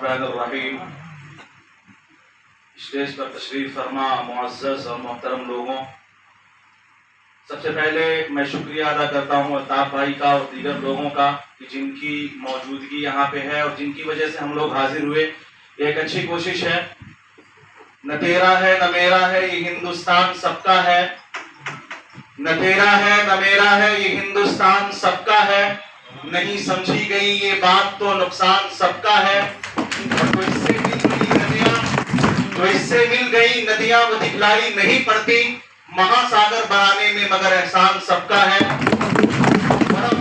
बिस्मिल्लाहिर्रहमानिर्रहीम। स्टेज पर तशरीफ फरमा मुअज़्ज़ज़ और मोहतरम लोगों, सबसे पहले मैं शुक्रिया अदा करता हूँ अल्ताफ़ भाई का और दीगर लोगों का कि जिनकी मौजूदगी यहाँ पे है और जिनकी वजह से हम लोग हाजिर हुए। एक अच्छी कोशिश है। न तेरा है न मेरा है ये हिंदुस्तान सबका है, न तेरा है न मेरा है ये हिंदुस्तान सबका है, नहीं समझी गई ये बात तो नुकसान सबका है। तो इससे मिल गई नदियां वो दिखलाई नहीं पड़ती, महासागर बनाने में मगर एहसान सबका है।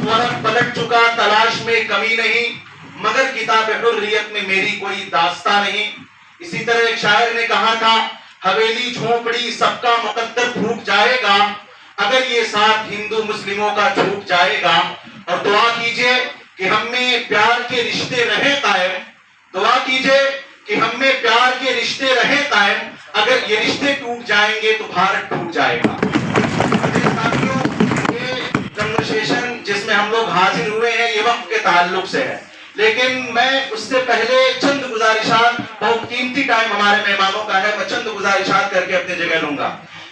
वरक पलट चुका तलाश में कमी नहीं, मगर किताब हुर्रियत में मेरी कोई दास्ता नहीं। इसी तरह एक शायर ने कहा था, हवेली झोपड़ी सबका मुकद्दर फूट जाएगा अगर ये साथ हिंदू मुस्लिमों का छूट जाएगा। और दुआ कीजिए कि हम में प्यार के रिश्ते रहे कायम, दुआ कीजिए कि हम में प्यार के रिश्ते रहे कायम, अगर ये रिश्ते टूट जाएंगे तो भारत टूट जाएगा। साथियों, ये कन्वर्सेशन जिसमें हम लोग हाजिर हुए हैं ये वक्त के ताल्लुक से है, लेकिन मैं उससे पहले चंद गुजारिशात, बहुत कीमती टाइम हमारे मेहमानों का है, मैं चंद गुजारिशात करके अपनी जगह लूंगा।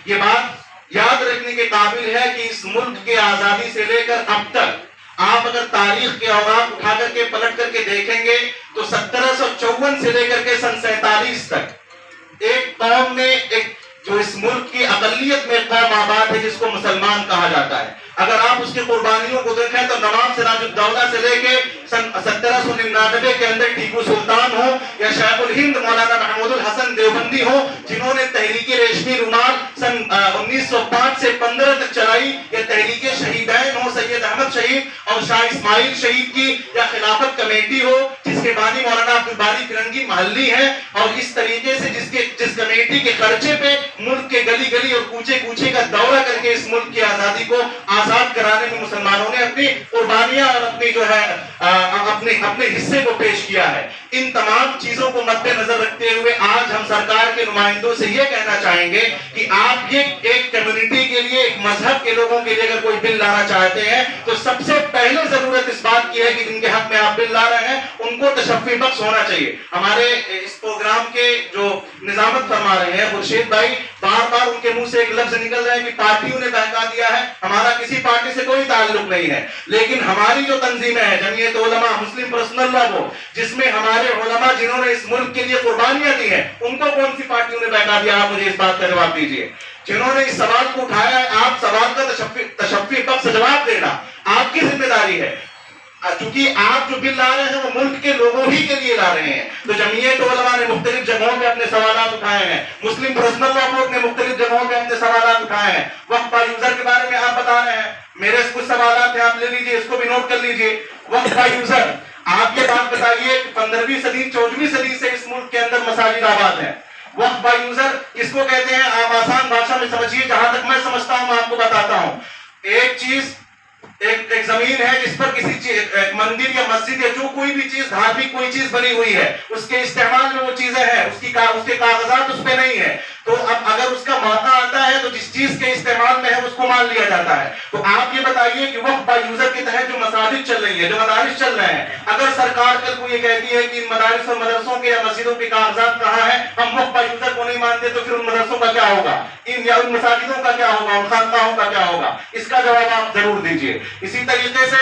ये बात याद रखने के काबिल है कि इस मुल्क के आजादी से लेकर अब तक आप अगर तारीख के औराक उठा करके पलट करके देखेंगे तो 1754 से लेकर के सन 47 तक एक कौम ने, एक जो इस मुल्क की अकलियत में कौम आबाद है जिसको मुसलमान कहा जाता है, अगर आप उसकी कुर्बानियों को देखें तो नवाब सिराजुद्दौला से लेके सन 1799 के अंदर टीपू सुल्तान हो या शेखुल हिंद मौलाना महमूदुल हसन देवबंदी हो, जिन्होंने तहरीके रेशमी रुमाल सन 1905 से 15 तक चलाई, या तहरीके शहीदैन हो सैयद अहमद शहीद और शाह इस्माइल शहीद की, या खिलाफत कमेटी हो जिसके बानी मौलाना अब्दुल बारी फिरंगी महल्ली है, और इस तरीके से जिस कमेटी के खर्चे पे मुल्क के गली गली और कूचे कूचे का दौरा करके इस मुल्क की आजादी को आजाद कराने में मुसलमानों ने अपनी कुर्बानियां और अपनी जो है अपने हिस्से को पेश किया है। इन तमाम चीजों को मद्देनजर रखते हुए आज हम सरकार के नुमाइंदों से ये कहना चाहेंगे कि आप ये एक कम्युनिटी के लिए, एक मजहब के लोगों के लिए अगर कोई बिल लाना चाहते हैं तो सबसे पहले जरूरत इस बात की है कि जिनके हक में आप बिल ला रहे हैं उनको तशफ़ी बख्श होना चाहिए। हमारे इस प्रोग्राम के जो निजामत फरमा रहे हैं खुर्शीद भाई, बार बार उनके मुंह से एक लफ्ज निकल रहा है कि पार्टियों ने बहका दिया है। हमारा किसी पार्टी से कोई ताल्लुक नहीं है, लेकिन हमारी जो तंजीमें हैं, जमीयत उलमा, मुस्लिम पर्सनल लॉ हो, जिसमें हमारे उलमा जिन्होंने इस मुल्क के लिए कुर्बानियां दी हैं, उनको कौन सी पार्टियों ने बहका दिया? आप मुझे इस बात का जवाब दीजिए। जिन्होंने इस सवाल को उठाया है, आप सवाल का तशफ़ी बख्श जवाब देना आपकी जिम्मेदारी है, क्योंकि आप जो बिल ला रहे हैं वो मुल्क के लोगों ही के लिए ला रहे हैं। तो जमीयत उलमा ने मुख्तलिफ जगहों पे अपने सवालात उठाए हैं, मुस्लिम पर्सनल लॉ बोर्ड ने मुख्तलिफ जगहों पे अपने सवालात उठाए हैं। वक्फ बा यूजर के बारे में आप बता रहे हैं, मेरे कुछ सवालात हैं, आप ले लीजिए, इसको भी नोट कर लीजिए। वक्फ बा यूजर, आप ये बात बताइए 15वीं सदी 14वीं सदी से इस मुल्क के अंदर मसाजिद आबाद है। वक्फ बा यूजर किसको कहते हैं? आप आसान भाषा में समझिए, जहां तक मैं समझता हूं मैं आपको बताता हूं। एक चीज, एक जमीन है जिस पर किसी चीज, मंदिर या मस्जिद या जो कोई भी चीज, धार्मिक कोई चीज बनी हुई है, उसके इस्तेमाल में वो चीजें हैं, उसके कागजात उस पे नहीं है, तो अब अगर उसका मौका आता है तो जिस चीज के इस्तेमाल में है उसको मान लिया जाता है। तो आप ये बताइए कि वक्फ बा यूजर के तहत जो मसाजिद चल रही है, जो मदारिस चल रहे हैं, अगर सरकार कल को ये कहती है कि इन मदारिस और मदरसों के या मस्जिदों के कागजात कहाँ है, हम वक्फ बा यूजर को नहीं मानते, तो फिर उन मदरसों का क्या होगा, इन या उन मसाजिदों का क्या होगा, उन खानकाहों का क्या होगा? इसका जवाब आप जरूर दीजिए। इसी तरीके से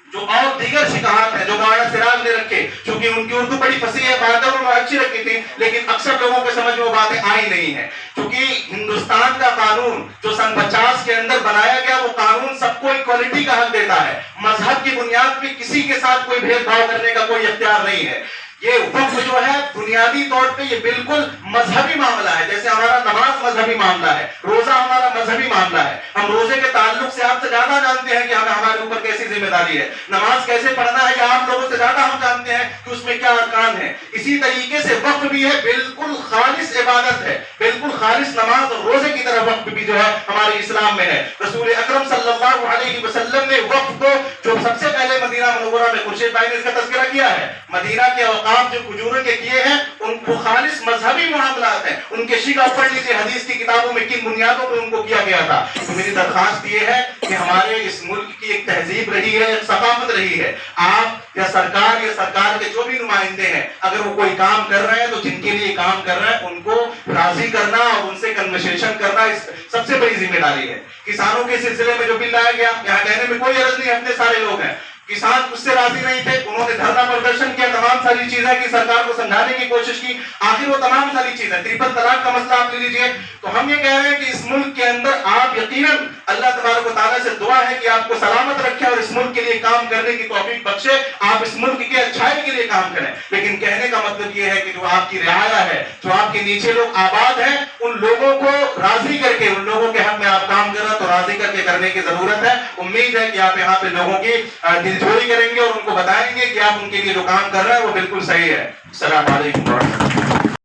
जो और दीगर शिकायत है जो मौलाना सिराज ने रखे, क्योंकि उनकी उर्दू बड़ी फसीह है, बातें उन्होंने अच्छी रखी थी, लेकिन अक्सर लोगों के समझ में वो बातें आई नहीं है। क्योंकि हिंदुस्तान का कानून जो सन 50 के अंदर बनाया गया, वो कानून सबको इक्वालिटी का हक देता है, मजहब की बुनियाद पे किसी के साथ कोई भेदभाव करने का कोई इख्तियार नहीं है। ये वक्फ जो है बुनियादी तौर पे ये बिल्कुल मजहबी मामला है, जैसे हमारा नमाज मजहबी मामला है, रोजा हमारा मजहबी मामला है। हम रोजे के ताल्लुक से आपसे ज्यादा जानते हैं कि हमें हमारे ऊपर कैसी जिम्मेदारी है, नमाज कैसे पढ़ना है या आप लोगों से ज्यादा हम जानते हैं कि उसमें क्या अरकान है। इसी तरीके से वक्फ भी है, बिल्कुल खालिस इबादत है, बिल्कुल खालिस नमाज और रोजे की तरह वक्फ भी जो है हमारे इस्लाम में है। रसूल अकरम सल्लल्लाहु अलैहि वसल्लम ने वक्फ को, जो सबसे पहले मदीना मुनव्वरा में खुर्शीद भाई ने इसका तज़किरा किया है, मदीना के इंतखाब जो हुजूर के किए हैं उनको खालिस मजहबी मामलात हैं, उनके शिका पढ़ लीजिए हदीस की किताबों में किन बुनियादों पर उनको किया गया था। तो मेरी दरखास्त ये है कि हमारे इस मुल्क की एक तहजीब रही है, एक सकाफत रही है, आप या सरकार के जो भी नुमाइंदे हैं अगर वो कोई काम कर रहे हैं तो जिनके लिए काम कर रहे हैं उनको राजी करना और उनसे कन्वर्सेशन करना इस सबसे बड़ी जिम्मेदारी है। किसानों के सिलसिले में जो बिल लाया गया, यहाँ कहने में कोई अर्ज नहीं, अपने सारे लोग हैं, किसान उससे राजी नहीं थे, उन्होंने धरना प्रदर्शन किया, तमाम सारी चीजें की सरकार को समझाने की कोशिश की, आखिर वो तमाम सारी चीजें, ट्रिपल तलाक का मसला आप ले लीजिए। तो हम ये कह रहे हैं कि इस मुल्क के अंदर आप यकीनन अल्लाह तबारक व तआला से दुआ है कि आपको सलामत रखे और इस मुल्क के लिए काम करने की तौफीक बख्शे, आप इस मुल्क की अच्छाई के लिए काम करें। लेकिन कहने का मतलब ये है कि जो आपकी रियाया है, जो आपके नीचे लोग आबाद हैं, उन लोगों को राजी करके, उन लोगों के हक में आप काम कर रहे हैं तो राजी करके करने की जरूरत है। उम्मीद है कि आप यहाँ पे लोगों की दिलजोई करेंगे और उनको बताएंगे कि आप उनके लिए जो काम कर रहे हैं वो बिल्कुल सही है। अस्सलाम वालेकुम।